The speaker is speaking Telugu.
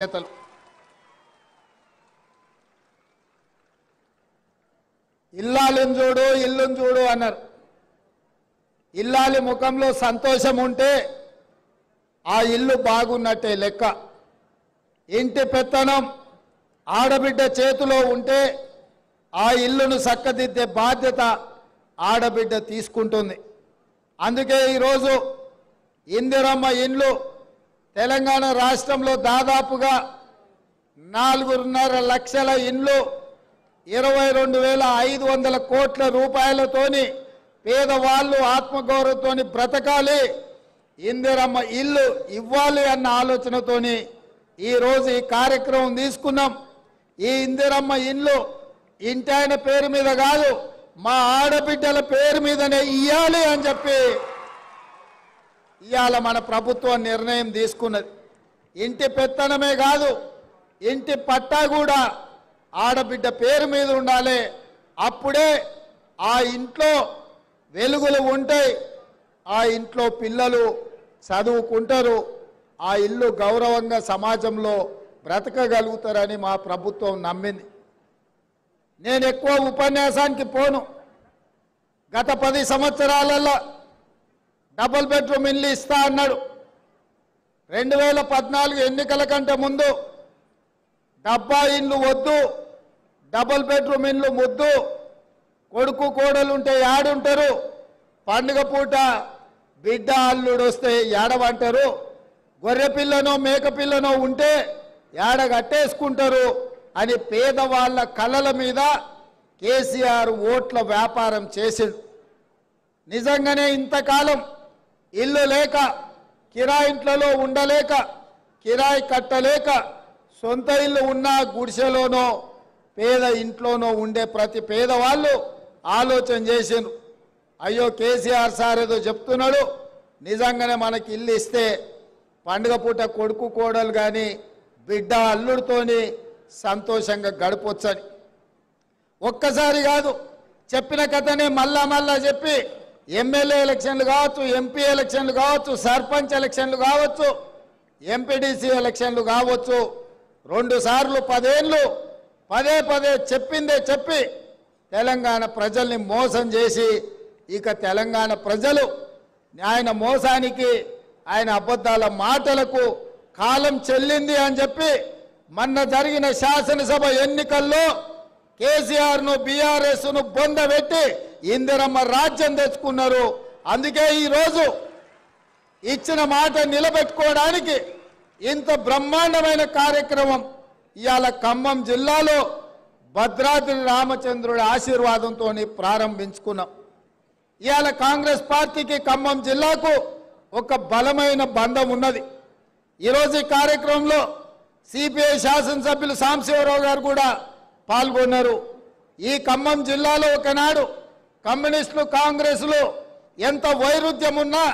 నేతలు ఇల్లాలిని చూడు ఇల్లుని చూడు అన్నారు. ఇల్లాలి ముఖంలో సంతోషం ఉంటే ఆ ఇల్లు బాగున్నట్టే లెక్క. ఇంటి పెత్తనం ఆడబిడ్డ చేతిలో ఉంటే ఆ ఇల్లును చక్కదిద్దే బాధ్యత ఆడబిడ్డ తీసుకుంటుంది. అందుకే ఈరోజు ఇందిరమ్మ ఇండ్లు తెలంగాణ రాష్ట్రంలో దాదాపుగా 4.5 లక్షల ఇండ్లు 22,500 కోట్ల రూపాయలతోని పేదవాళ్ళు ఆత్మగౌరవంతోని బ్రతకాలి, ఇందిరమ్మ ఇల్లు ఇవ్వాలి అన్న ఆలోచనతోని ఈరోజు ఈ కార్యక్రమం తీసుకున్నాం. ఈ ఇందిరమ్మ ఇల్లు ఇంటాయన పేరు మీద కాదు, మా ఆడబిడ్డల పేరు మీదనే ఇయ్యాలి అని చెప్పి ఇవాళ మన ప్రభుత్వం నిర్ణయం తీసుకున్నది. ఇంటి పెత్తనమే కాదు, ఇంటి పట్టా కూడా ఆడబిడ్డ పేరు మీద ఉండాలి. అప్పుడే ఆ ఇంట్లో వెలుగులు ఉంటాయి, ఆ ఇంట్లో పిల్లలు చదువుకుంటారు, ఆ ఇల్లు గౌరవంగా సమాజంలో బ్రతకగలుగుతారని మా ప్రభుత్వం నమ్మింది. నేను ఎక్కువ ఉపన్యాసానికి పోను. గత 10 సంవత్సరాలలో డబుల్ బెడ్రూమ్ ఇల్లు ఇస్తా అన్నాడు. 2014 ఎన్నికల కంటే ముందు డబ్బా ఇల్లు వద్దు, డబుల్ బెడ్రూమ్ ఇల్లు ముద్దు, కొడుకు కోడలు ఉంటే యాడుంటారు, పండుగ పూట బిడ్డ అల్లుడు వస్తే ఏడవంటారు, గొర్రె పిల్లనో మేక పిల్లనో ఉంటే ఏడ కట్టేసుకుంటారు అని పేదవాళ్ళ కళ్ళల మీద కేసీఆర్ ఓట్ల వ్యాపారం చేసిండు. నిజంగానే ఇంతకాలం ఇల్లు లేక, కిరాయింట్లలో ఉండలేక, కిరాయి కట్టలేక, సొంత ఇల్లు ఉన్న గుడిసెలోనో పేద ఇంట్లోనో ఉండే ప్రతి పేదవాళ్ళు ఆలోచన చేసిండ్రు. అయ్యో కేసీఆర్ సార్ ఏదో చెప్తున్నాడు, నిజంగానే మనకి ఇల్లు ఇస్తే పండుగ పూట కొడుకు కోడలు కానీ బిడ్డ అల్లుడితోని సంతోషంగా గడపొచ్చని. ఒక్కసారి కాదు, చెప్పిన కథనే మళ్ళా చెప్పి ఎమ్మెల్యే ఎలక్షన్లు కావచ్చు, ఎంపీ ఎలక్షన్లు కావచ్చు, సర్పంచ్ ఎలక్షన్లు కావచ్చు, ఎంపీడీసీ ఎలక్షన్లు కావచ్చు, 2 సార్లు 10 ఏళ్ళు పదే చెప్పిందే చెప్పి తెలంగాణ ప్రజల్ని మోసం చేసి ఇక తెలంగాణ ప్రజలు ఆయన మోసానికి ఆయన అబద్ధాల మాటలకు కాలం చెల్లింది అని చెప్పి మొన్న జరిగిన శాసనసభ ఎన్నికల్లో కేసీఆర్ను బీఆర్ఎస్ను బొందబెట్టి ఇందిరమ్మ రాజ్యం తెచ్చుకున్నారు. అందుకే ఈరోజు ఇచ్చిన మాట నిలబెట్టుకోవడానికి ఇంత బ్రహ్మాండమైన కార్యక్రమం ఇవాళ ఖమ్మం జిల్లాలో భద్రాద్రి రామచంద్రుడి ఆశీర్వాదంతో ప్రారంభించుకున్నాం. ఇవాళ కాంగ్రెస్ పార్టీకి ఖమ్మం జిల్లాకు ఒక బలమైన బంధం ఉన్నది. ఈరోజు ఈ కార్యక్రమంలో సిపిఐ శాసనసభ్యులు సాంబశివరావు గారు కూడా పాల్గొన్నారు. ఈ ఖమ్మం జిల్లాలో ఒకనాడు కమ్యూనిస్టులు కాంగ్రెస్లు ఎంత వైరుధ్యం ఉన్నా